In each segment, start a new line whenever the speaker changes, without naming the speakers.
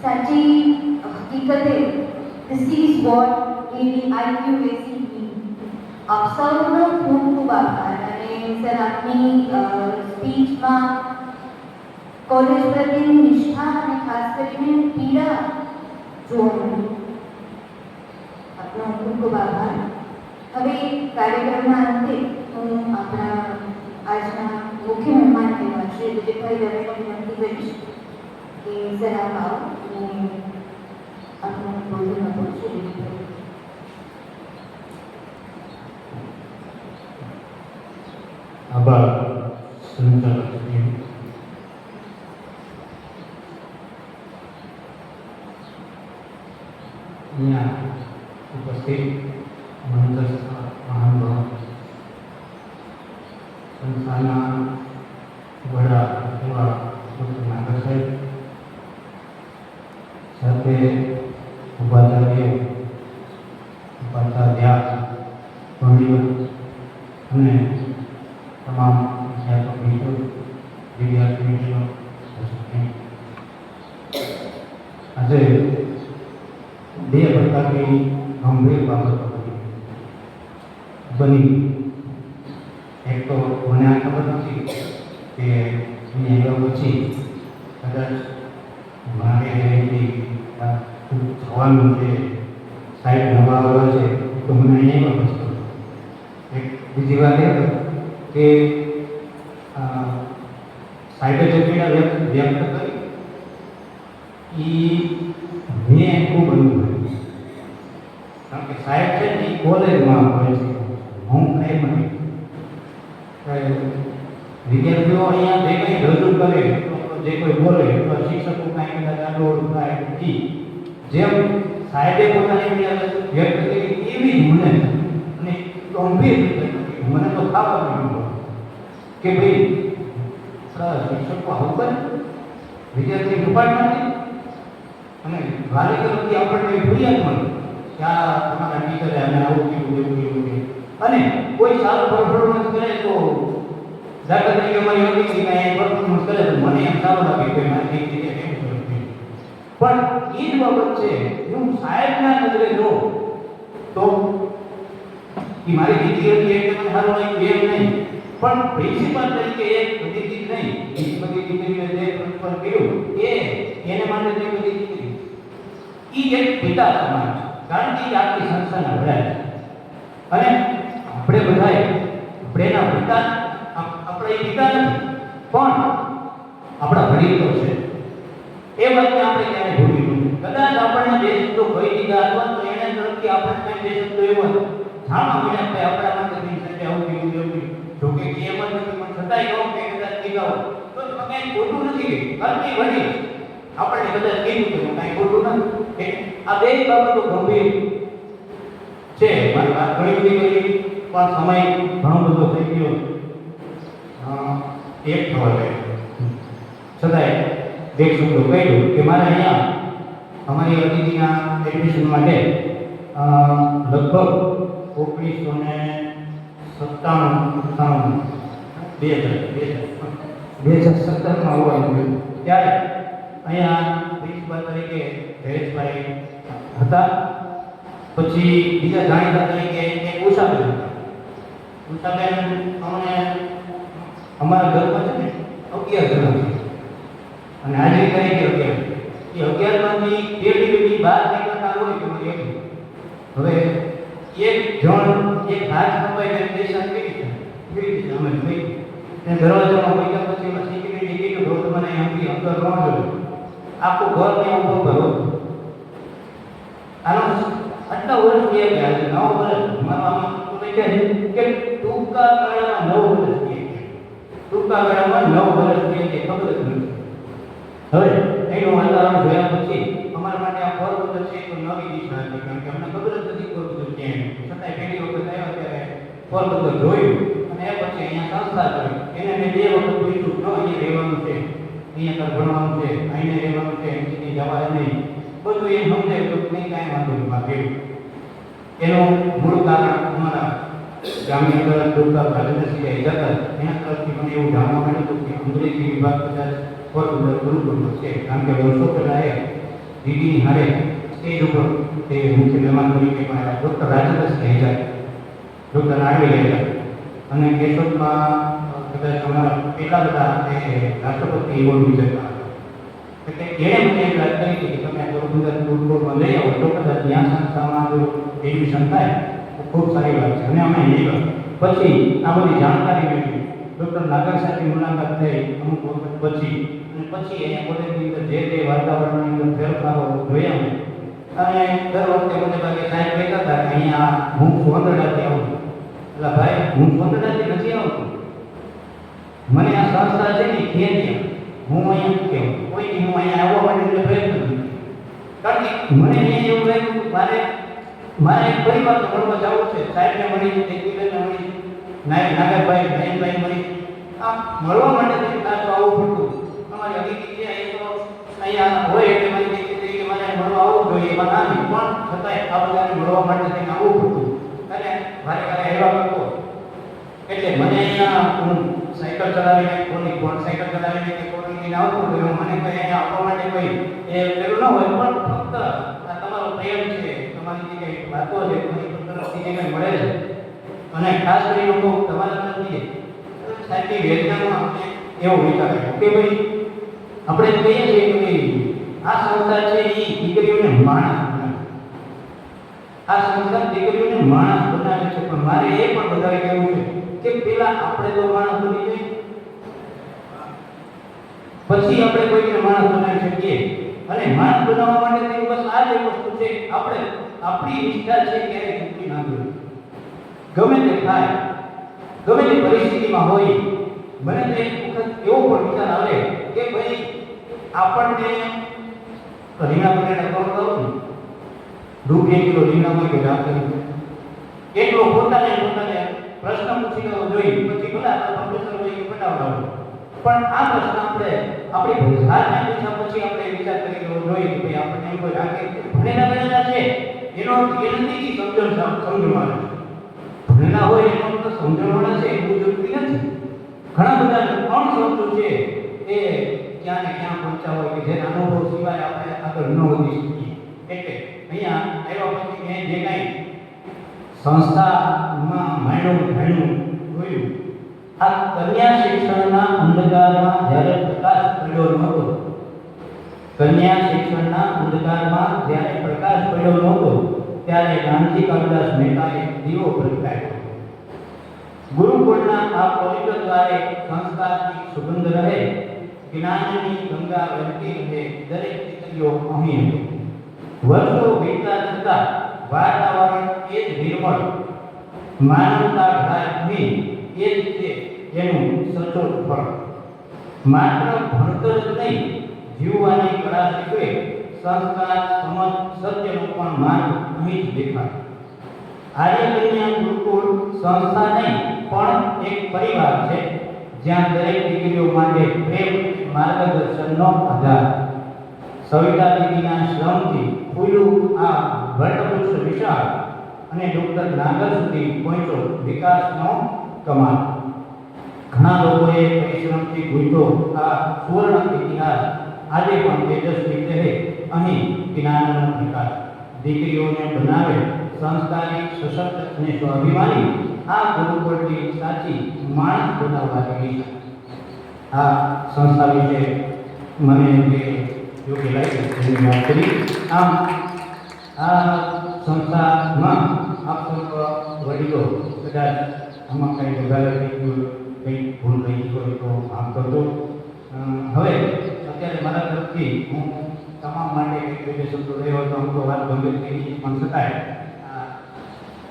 સાચી હકીકતે this is what AVIQAC આપ સૌનો ખૂબ ખૂબ આભાર. અને સર આપની સ્પીચમાં કોલેજ પ્રત્યેની નિષ્ઠા અને ખાસ કરીને પીડા જોવા મળી. આપનો ખૂબ ખૂબ આભાર. હવે કાર્યક્રમના અંતે હું આપણા આજના મુખ્ય મહેમાન એવા શ્રી વિજયભાઈ દવેને વિનંતી કરીશ કે સર આપ આવો અને આપનું બોલવું આપો શ્રી વિજયભાઈ.
આભાર સંચાલક ટીમ. અહીંયા ઉપસ્થિત મંચસ્થ મહાનુભાવ, સંસ્થાના વડા એવા ડૉક્ટર નાગર સાહેબ, સાથે ઉપાધ્યાય ભણીઓ અને તમામ વિદ્યાર્થીઓ મિત્રો, વિદ્યાર્થી મિત્રો, આજે બે પ્રકારની ગંભીર બાબતો બની. એક તો મને આ ખબર નથી કે અહીંયા આવ્યા પછી કદાચ મારે થવાનું છે, સાહેબ નવા આવ્યા છે તો મને અહીંયા આવ્યા પછી. એક બીજી વાત એ કે સાહેબે જે પીડા વ્યક્ત કરી એ મેં ખૂબ અનુભવ્યું. કારણ કે સાહેબ છે ને એ કોલેજમાં હોય છે, હું કંઈ મને વિદ્યાર્થીઓ અહીંયા જે કંઈ રજૂ કરે, જે કોઈ બોલે, તો શિક્ષકો કાંઈ કદાચ આડોડ થાય જેમ સાહેબે પોતાની પીડા વ્યક્ત કરી એવી જ મને અને ગંભીર મને તો ખાવા મળ્યું કે ભાઈ શિક્ષકો આવું કરે, વિદ્યાર્થી ડિપાર્ટમેન્ટ અને વાલી તરફથી આપણને ફરિયાદ મળે કે આ તમારા ટીચરે અમે આવું કીધું એવું કીધું. અને કોઈ સારું પરફોર્મન્સ કરે તો દાખલા તરીકે અમારી હતી કે કાંઈ પરફોર્મન્સ કરે તો મને એમ સારું લાગે કે મારી ટીચરે કેમ કર્યું. પણ એ જ બાબત છે, હું સાહેબના નજરે જો તો કે મારી દીકરી એક મને સારું લાગ્યું એમ નહીં, પણ પ્રિન્સિપાલ તરીકે એક બધી ચીજ નહીં, બીજી બધી દીકરીને જે પ્રિન્સિપાલ કર્યું એને માટે જે બધી દીકરી એ એક પિતા સમાન છે. કારણ કે આખી સંસ્થાના વડા છે અને આપણે બધાએ આપણેના પિતા, આપણે એ પિતા નથી પણ આપણા વડીલો છે. એ વાતને આપણે ક્યારે ભૂલી નહીં. કદાચ આપણને બે શબ્દો કહી દીધા અથવા તો એને તરફથી આપણે કંઈ બે શબ્દો એવો જાણવા મળ્યા કે આપણા માટે કંઈ સાથે આવું કીધું એવું જોકે એમ જ નથી, પણ છતાંય કહું કે કદાચ કીધા હોય તો કંઈ ખોટું નથી કે કારણ કે વડીલ આપણને કદાચ કીધું કે કાંઈ ખોટું નથી. આ બે બાબતો ગંભીર છે. મારી વાત ઘણી બધી કરી પણ સમય ઘણો બધો થઈ ગયો, એક થવા જાય છતાંય બે શબ્દો કહ્યું કે મારે અહીંયા અમારી અતિથિના એડમિશન માટે લગભગ 2017માં આવવાનું ત્યારે અહીંયા પ્રિન્સિપાલ તરીકે જયેશભાઈ હતા. પછી બીજા જાણીતા તરીકે એક ઉષાબેન હતા. ઉષાબેન અમને અમારા ઘરમાં છે ને 11 જણા છે અને હાજરી તરીકે 11 એ 11માંથી પેઢી 12 નીકળતા હોય તો હવે એક જણ એક હાથ કપાઈને દેશાન કેવી રીતે અમે જોઈ ને દરવાજામાં પૈસા પછી એમાં સિક્યુરિટી કીધું તો મને અહીંથી અંદર ન જોયું, આખું ઘર ને ઉભો કરો. આનો આટલા વર્ષ થયા ગયા છે, 9 વર્ષ મારો આમાં કે ટૂંકા ગાળામાં 9 વર્ષ થયા, ટૂંકા ગાળામાં 9 વર્ષ થયા કે ખબર જ નથી. હવે એનું વાતાવરણ જોયા પછી અમારા માટે આ પોરબંદર છે તો નવી દિશા હતી, કારણ કે અમને ખબર જ નથી પોરબંદર ક્યાંય. છતાંય પહેલી વખત આવ્યા ત્યારે પોરબંદર જોયું અને એ પછી અહીંયા સંસ્થા કરી. એને મેં 2 વખત પૂછ્યું ન અહીંયા રહેવાનું છે, અહીંયા તાર ભણવાનું છે, અહીંયા રહેવાનું છે, અહીંથી જવા નહીં, બધું એ સમજાય તો નહીં કાંઈ વાંધો નહીં માગ્યું. એનું મૂળ કારણ અમારા ગામની અંદર ડોક્ટર રાજેન્દ્રસિંહ જતા એના તરફથી મને એવું જાણવા મળ્યું હતું કે અંગ્રેજી વિભાગ કદાચ પોરબંદર ગુરુકુળમાં છે, કારણ કે વર્ષો પહેલાં એ દીદીની હારે સ્ટેજ ઉપર તે મુખ્ય મહેમાન તરીકે પણ આવ્યા ડૉક્ટર રાજેશ કહેજાય, ડૉક્ટર આરવી કહેજાય અને કેશોદમાં કદાચ અમારા પહેલા બધા તે રાષ્ટ્રપતિ એવોર્ડ વિજેતા હતા. એટલે એણે મને એક વાત કરી હતી કે તમે પોરબંદર ટૂરમાં લઈ આવો તો કદાચ ત્યાં સંસ્થામાં જો એડમિશન થાય તો ખૂબ સારી વાત છે. અને અમે એ પછી આ બધી જાણકારી મેળવી, ડૉક્ટર નાગર સાહેબની મુલાકાત થઈ અમુક વખત પછી, અને પછી અહીંયા કોલેજની અંદર જે તે વાતાવરણની અંદર ફેરફારો જોયા મેં. અને દર વખતે મને ભાગે સાહેબ કહેતા હતા કે અહીંયા હું સોંદરડાથી આવું છું. એટલે ભાઈ હું સોંદરડાથી નથી આવતો, મને આ સંસ્થા છે ને ખેતી હું અહીંયા કેવું કોઈ હું અહીંયા આવવા માટે પ્રયત્ન નથી. કારણ કે મને અહીંયા એવું લાગ્યું કે મારે એક પરિવાર તો મળવા જવું છે, સાહેબને મળી, દેખીબેનને મળી, નાગરભાઈ નયનભાઈ મળી, આમ મળવા માટે તો ખાસ આવવું પડતું. અમારી અતિથિ છે અહીંયા હોય એટલે મારી દીકરી કે મને મળવા આવવું જોઈએ એમાં ના નહીં, પણ છતાંય આ બધાને મળવા માટે કંઈક આવવું પડતું. અને મારે કાંઈ આવ્યા કરતો એટલે મને અહીંયા હું સાયકલ ચલાવીને કોની કોણ સાયકલ ચલાવીને કે કોની આવતો હતો, મને કંઈ અહીંયા આવવા માટે કોઈ એ પેલું ન હોય, પણ ફક્ત આ તમારો પ્રેમ છે, તમારી જે કંઈ વાતો છે તમારી તરફથી જે કંઈ મળે છે, અને ખાસ કરીને લોકો તમારા તરફથી સાચી વેદનામાં આપણે એવો વિચાર કર્યો કે ભાઈ આપણે કહીએ છીએ કે ભાઈ આ સંસ્થા છે એ દીકરીઓને માણસ બનાવે, આ સંસ્થા દીકરીઓને માણસ બનાવે છે. પણ મારે એ પણ વધારે કહેવું છે કે પેલા આપણે તો માણસ બની જઈએ, પછી આપણે કોઈને માણસ બનાવી શકીએ. અને માણસ બનાવવા માટે તેની બસ આ જ વસ્તુ છે, આપણે આપણી ઈચ્છા છે ક્યારેય ચૂકી ના જોઈએ. ગમે તે થાય, ગમે તે પરિસ્થિતિમાં હોય, મને તો એક વખત એવો પણ વિચાર આવે કે ભાઈ આપણને રીંગણા બટાટા ખવડાવો, દૂધ 1 કિલો રીંગણા હોય કે રાખે એટલો પોતાને પ્રશ્ન પૂછી લેવો જોઈએ, પછી ભલે આપણે પ્રોફેસર હોય કે બનાવડાવો, પણ આ પ્રશ્ન આપણે આપણી ભૂસાને પૂછ્યા પછી આપણે વિચાર કરી લેવો જોઈએ કે ભાઈ આપણને કોઈ રાખે ભણેલા ગણેલા છે એનો એ નથી કે સમજણવાળા ભણેલા હોય એનો તો સમજણવાળા છે એવું જરૂરી નથી. ઘણા બધા અણસમજુ છે એ ક્યાં ને ક્યાં પહોંચ્યા હોય કે જેના અનુભવ સિવાય આપણે આગળ ન વધી શકીએ. એટલે અહીંયા આવ્યા પછી મેં જે કાંઈ સંસ્થામાં જોયું, આ કન્યા શિક્ષણના અંધકારમાં જ્યારે પ્રકાશ પડ્યો નહોતો, કન્યા શિક્ષણના અંધકારમાં જ્યારે પ્રકાશ પડ્યો નહોતો ત્યારે ગાંધી કાલિદાસ મહેતાએ દીવો પ્રગટાવ્યો. ગુરુકુળના આ પવિત્ર દ્વારે સંસ્કારની સુગંધ રહે, જ્ઞાનની ગંગા વહેતી રહે, દરેક દીકરીઓ અહીં હતી. વર્ષો વીતતા જતા વાતાવરણ એ જ નિર્મળ, માનવતા ઘડાય નહીં એ જ છે એનું સચોટ ફળ. માત્ર ભણતર જ નહીં, જીવવાની કળા શીખવે, સંસ્કાર, સમજ, સત્યનો પણ માર્ગ અહીં જ દેખાય. આર્ય કન્યા ગુરુકુળ સંસ્થા નહીં પણ એક પરિવાર છે, જ્યાં દરેક દીકરીઓ માટે પ્રેમ, માર્ગદર્શનનો આધાર. સવિતા દીદીના શ્રમથી ખુલ્લું આ વટવૃક્ષ વિશાળ અને ડૉક્ટર નાગર સુધી પહોંચ્યો વિકાસનો કમાલ. ઘણા લોકોએ પરિશ્રમથી ગૂંથ્યો આ સુવર્ણ ઇતિહાસ આજે પણ તેજસ્વી રહે અહીં જ્ઞાનનો વિકાસ. દીકરીઓને બનાવે સંસ્કારી, સશક્ત અને સ્વાભિમાની, આ ગુરુકુળની સાચી માણસ બનાવવાની આ સંસ્થા વિશે મને જે યોગ્ય લાગ્યું એની વાત કરી. આમ આ સંસ્થામાં આપ વડીલો કદાચ આમાં કંઈ વધારે કંઈ ભૂલ રહી હોય તો આમ કરજો. હવે અત્યારે મારા તરફથી હું તમામ માટે કંઈક બે શબ્દો રહ્યો તો હું તો વાત ગંભીર થઈ પણ છતાંય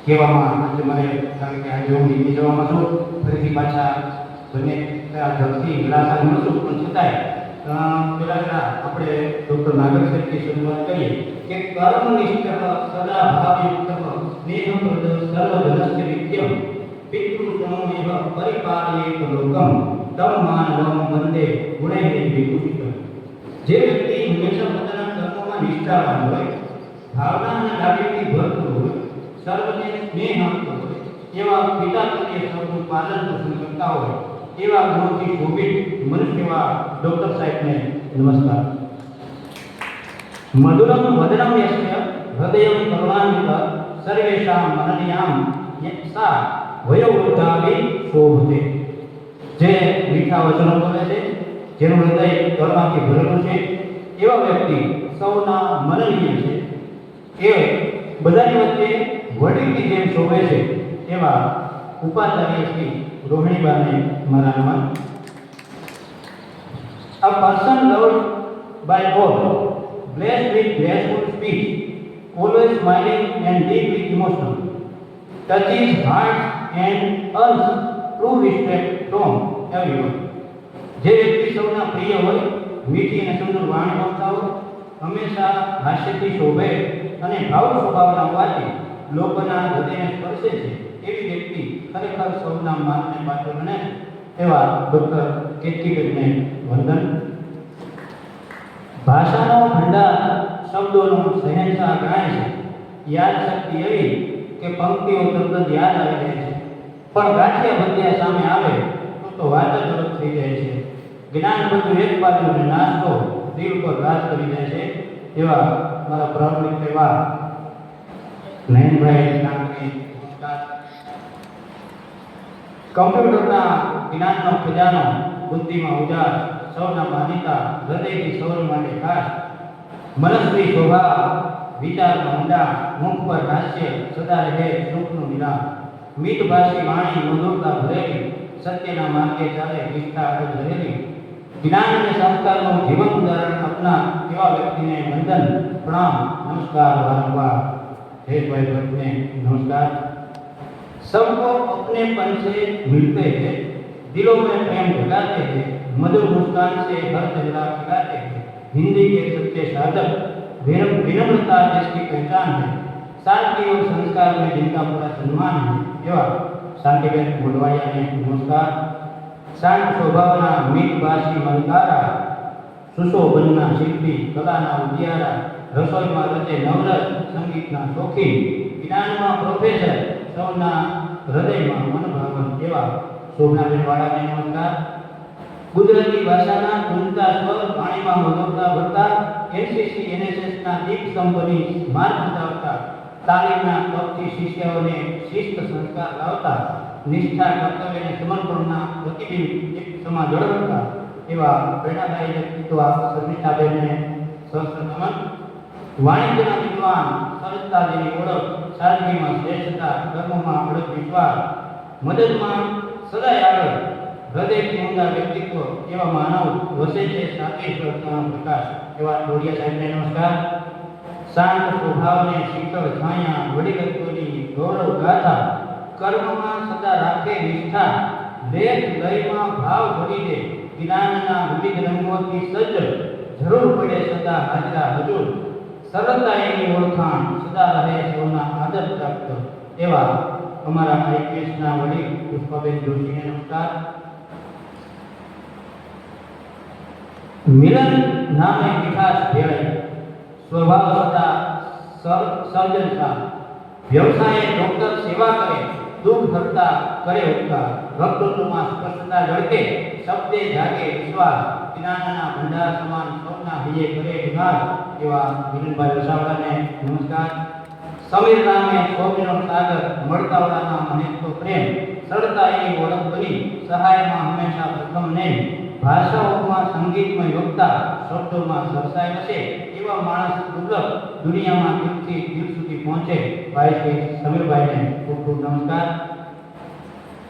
કહેવામાં આજે મારે, કારણ કે આજે હું નીકળી જવામાં છું, ફરીથી પાછા બંને ધરતી નિરાશા મળશું, પણ છતાંય પેલા આપણે ડૉક્ટર નાગર સાહેબની શરૂઆત કરીએ કે કર્મનિષ્ઠ સદા ભાવયુક્ત સ્નેહપ્રદ સર્વજનસ્ય નિત્યમ પિતૃ સમૂહ પરિપાલયેત લોકમ તમ માનવમ વંદે ગુણૈઃ વિભૂષિતમ. જે વ્યક્તિ હંમેશા પોતાના કર્મોમાં નિષ્ઠાવાન હોય, ભાવના અને લાગણીથી ભરપૂર હોય, સર્વને સ્નેહ આપતો હોય, એવા પિતા તરીકે સૌનું પાલન પોષણ કરતા હોય, એવા ગુણોથી શોભિત મનુષ્ય એવા ડૉક્ટર સાહેબને નમસ્કાર. મધુરમ વદનમ યસ્ય હૃદયમ કરુણાન્વિત સર્વેષાં મનનીયામ સા વયોવૃદ્ધાભી શોભતે. જે મીઠા વચનો બોલે છે, જેનું હૃદય કરુણાથી ભરેલું છે, એવા વ્યક્તિ સૌના મનનીય છે. એ બધાની વચ્ચે વડીલની જેમ શોભે છે. એવા ઉપાચાર્ય શ્રી રોહિણીબાને મારા નમન. A person loved by all, blessed with graceful speech, always smiling and deeply emotional, touches hearts and earns true respect from everyone. જે વ્યક્તિ સૌના પ્રિય હોય, મીઠી અને સુંદર વાણી બોલતા હોય, હંમેશા હાસ્યથી શોભે અને ભાવ સ્વભાવના હોવાથી લોકોના હૃદયને સ્પર્શે છે, એવી વ્યક્તિ ખરેખર સૌના માનને પાત્ર બને. એવા ડૉક્ટર કેતકીબેનને વંદન. ભાષાનો ભંડાર શબ્દોનો શહેનશાહ ગણાય છે. યાદ શક્તિ એવી કે પંક્તિઓ તરત જ યાદ આવી જાય છે, પણ ગાંઠિયા ભજીયા સામે આવે તો વાત જ અલગ થઈ જાય છે. જ્ઞાન બધું એક બાજુ ને નાસ્તો દિલ પર રાજ કરી જાય છે. એવા મારા પ્રવૃત્તિ એવા નયનભાઈ કાંકરી. કમ્પ્યુટરના જ્ઞાનનો ખજાનો, બુદ્ધિમાં ઉજાસ, સૌના માનીતા, હૃદયથી સૌ માટે ખાસ, મનસ્વી સ્વભાવ, વિચારમાં ઊંડા, મુખ પર હાસ્ય, સદા રહે સુખનું નિરામ, મીઠભાષી વાણી મધુરતા ભરેલી, સત્યના માર્ગે ચાલે નિષ્ઠા અડગ રહેલી, જ્ઞાન અને સંસ્કારનું જીવન ઉદાહરણ આપનાર એવા વ્યક્તિને વંદન, પ્રણામ, નમસ્કાર વારંવાર. જયેશભાઈ ભટ્ટને નમસ્કાર. सबको अपनेपन से मिलते हैं, दिलों में प्रेम जगाते हैं, मधुर मुस्कान से हर चेहरा खिलाते हैं, हिंदी के सच्चे साधक, विनम्रता जिसकी पहचान है, सादगी और संस्कार में जिनका पूरा सम्मान है. एवा शांतिबेन मोडवाडिया ने नमस्कार. शांत स्वभावना मीठभाषी मलकारा, सुशोभनना शिल्पी, कलाना उजियारा, रसोईમાં રચે નવરસ, સંગીતના શોખીન, જ્ઞાનમાં પ્રોફેસર, સૌના હૃદયમાં મનભાવન. એવા શોભનાબેન વાળાને નમસ્કાર. ગુજરાતી ભાષાના ગુંજતા સ્વર, વાણીમાં મધુરતા ભરતા, એનસીસી એનએસએસના દીપ સ્તંભની માર્ગ બતાવતા, તાલીમના તપથી શિષ્યોને શિસ્ત સંસ્કાર લાવતા, નિષ્ઠા કર્તવ્ય અને સમર્પણના પ્રતિબિંબ એક સમા જળવતા એવા પ્રેરણાદાયી વ્યક્તિત્વ શર્મિષ્ઠાબેનને સહસ્ર નમન. વાણિજ્યના વિદ્વાન, સરળતા જેની ઓળખ, સાદગીમાં શ્રેષ્ઠતા, કર્મમાં અડગ વિશ્વાસ, મદદમાં સદાય આગળ, હૃદયથી ઊંડા વ્યક્તિત્વ એવા માનવ વસે છે સાકેશ્વરનો પ્રકાશ. એવા ડોડિયા સાહેબને નમસ્કાર. શાંત સ્વભાવને શીતળ છાયા, વડીલત્વની ગૌરવ ગાથા, કર્મમાં સદા રાખે નિષ્ઠા, લેખ લયમાં ભાવ ભરી દે, જ્ઞાનના વિવિધ રંગોથી સજ્જ, જરૂર પડે સદા હાજરા હજુર, સરળતા એની ઓળખાણ, સદા રહે સૌના આદર પ્રાપ્ત. એવા અમારા આઈપીએસના વડીલ પુષ્પાબેન જોશીને નમસ્કાર. મિલન નામે મીઠાશ ભેળે, સ્વભાવ સદા સર્જનશા, વ્યવસાય ડોક્ટર સેવા કરે, દુઃખ હરતા કરે ઉપકાર, રક્તમાં સ્પષ્ટતા ઝળકે, શબ્દે જાગે વિશ્વાસ, જ્ઞાનના ભંડાર સમાન સૌના હૈયે કરે વિહાર. એવા વિનનભાઈ વસાવડાને નમસ્કાર. સમીર નામે શોભનો સાગર, મળતાવડાના મહેકતો પ્રેમ, સરળતા એની ઓળખ બની, સહાયમાં હંમેશા પ્રથમ નેમ, ભાષાઓમાં સંગીતમય યોગતા, શબ્દોમાં સરસાઈ વસે, એવા માણસ દુર્લભ, દુનિયામાં દિલથી દિલ સુધી પહોંચે. ભાઈ શ્રી સમીરભાઈને ખૂબ ખૂબ નમસ્કાર.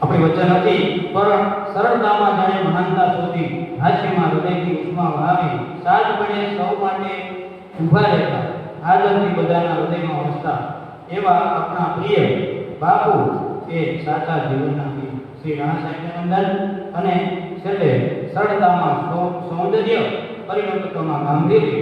આપણી વચ્ચે નથી પણ સરળતામાં જાણે મહાનતા શોધી, હાસ્યમાં હૃદયથી ઉષ્મા વહાવી, સાજપણે સૌ માટે ઊભા રહેતા, આદરથી બધાના હૃદયમાં વસતા એવા આપણા પ્રિય બાપુ એ સાચા જીવનના શ્રી રાણા સાહેબને વંદન. અને છેલ્લે સરળતામાં સૌંદર્ય, પરિવર્તનમાં ગાંભીર્ય,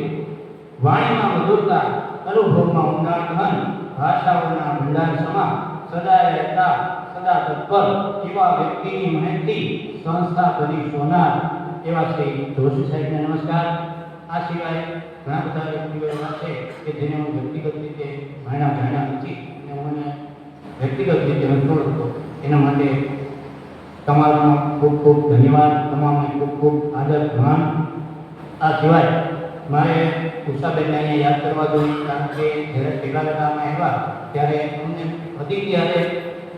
વાણીમાં મધુરતા, અનુભવમાં ઊંડાણ ઘન, ભાષાઓના ભંડાર સમા, સદા રહેતા સદા તત્પર એવા વ્યક્તિની મહેનતી સંસ્થા કરી સોનાર. એવા શ્રી જોશી સાહેબને નમસ્કાર. આ સિવાય ઘણા બધા વ્યક્તિઓ એવા છે કે જેને હું વ્યક્તિગત રીતે જાણ્યા નથી અને મને વ્યક્તિગત રીતે નથી ઓળખતો. એના માટે તમારો ખૂબ ખૂબ ધન્યવાદ, તમામને ખૂબ ખૂબ આદર માન. આ સિવાય મારે ઉષાબેનને અહીંયા યાદ કરવા જોઈએ, કારણ કે જ્યારે પહેલા લગામાં આવ્યા ત્યારે અમને હતી ત્યારે,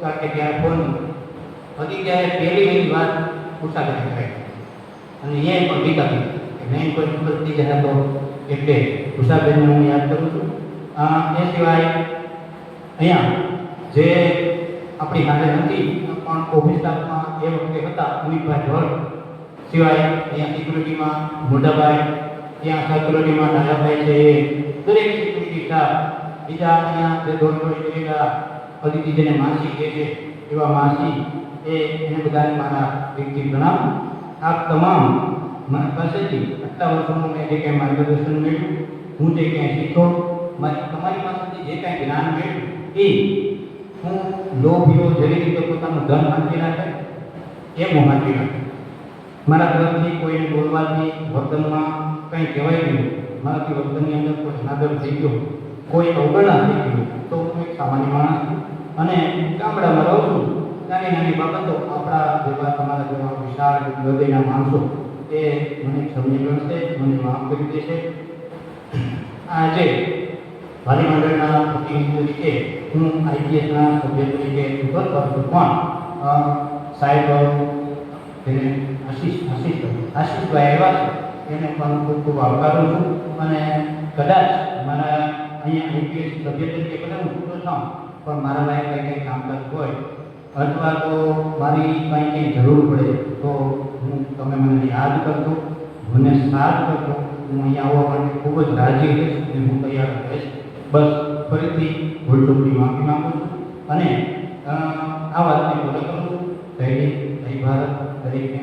કારણ કે ત્યારે ફોન હતી ત્યારે પહેલી વાત ઉષાબેને કરી અને એ પણ બીતાતી કે નહીં કોઈ નીકળતી જ હતો, એટલે ઉષાબેનને હું યાદ કરું છું. એ સિવાય અહીંયા જે આપણી હારે નથી પણ ઓફિસ સ્ટાફમાં એ વખતે હતા અમિતભાઈ ભટ્ટ, સિવાય અહીંયા સિક્યુરિટીમાં મોટાભાઈ, ત્યાં સર્ક્યુલરીમાં નાનાભાઈ છે, એ દરેક સિક્યુરિટી સ્ટાફ, બીજા અહીંયા જે દોડદોડ કરેલા અતિથિ જેને માસી કહે છે એવા માસી, એને બધાને મારા વ્યક્તિ પ્રણામ. આપ તમામ મારા પાસેથી આટલા વર્ષોનું મેં જે કંઈ માર્ગદર્શન મેળવ્યું, હું જે કંઈ શીખ્યો, તમારી પાસેથી જે કાંઈ જ્ઞાન મેળવ્યું, એ હું લોભીઓ જેવી રીતે પોતાનું ધન હાંકી રાખે એ હું હાંકી રાખે. મારા ઘરથી કોઈને બોલવાથી વર્તનમાં કંઈ કહેવાય ગયું, મારાથી વર્તનની અંદર કોઈ અનાદર થઈ ગયો, કોઈ અવગણના થઈ ગયું, તો હું એક સામાન્ય માણસ છું અને ગામડામાં રહું છું. નાની નાની બાબતો આપણા જેવા તમારા જેવા વિશાળ હૃદયના માણસો એ મને ક્ષમ્ય ગણશે, મને માફ કરી દેશે. આજે વાલી મંડળના પ્રતિનિધિ તરીકે હું આઈપીએસના સભ્ય તરીકે ઉભર કરું છું, પણ સાહેબ તેને આશીષભાઈ આવ્યા છે એને પણ ખૂબ ખૂબ આવકારું છું. અને કદાચ મારા અહીંયા આઈપીએસ સભ્ય તરીકે ભલે હું પૂરો થાઉં, પણ મારા લાયક કંઈ કામકાજ હોય અથવા તો મારી કંઈ જરૂર પડે તો તમે મને યાદ કરજો, મને સાથ કરજો. હું અહીંયા આવવા માટે ખૂબ જ રાજી રહીશ અને હું તૈયાર રહીશ. બસ ફરીથી ભૂલચૂકની માફી માગું છું અને આ વાતને પૂરો કરું છું. જય હિન્દ, જય ભારત, દરેકને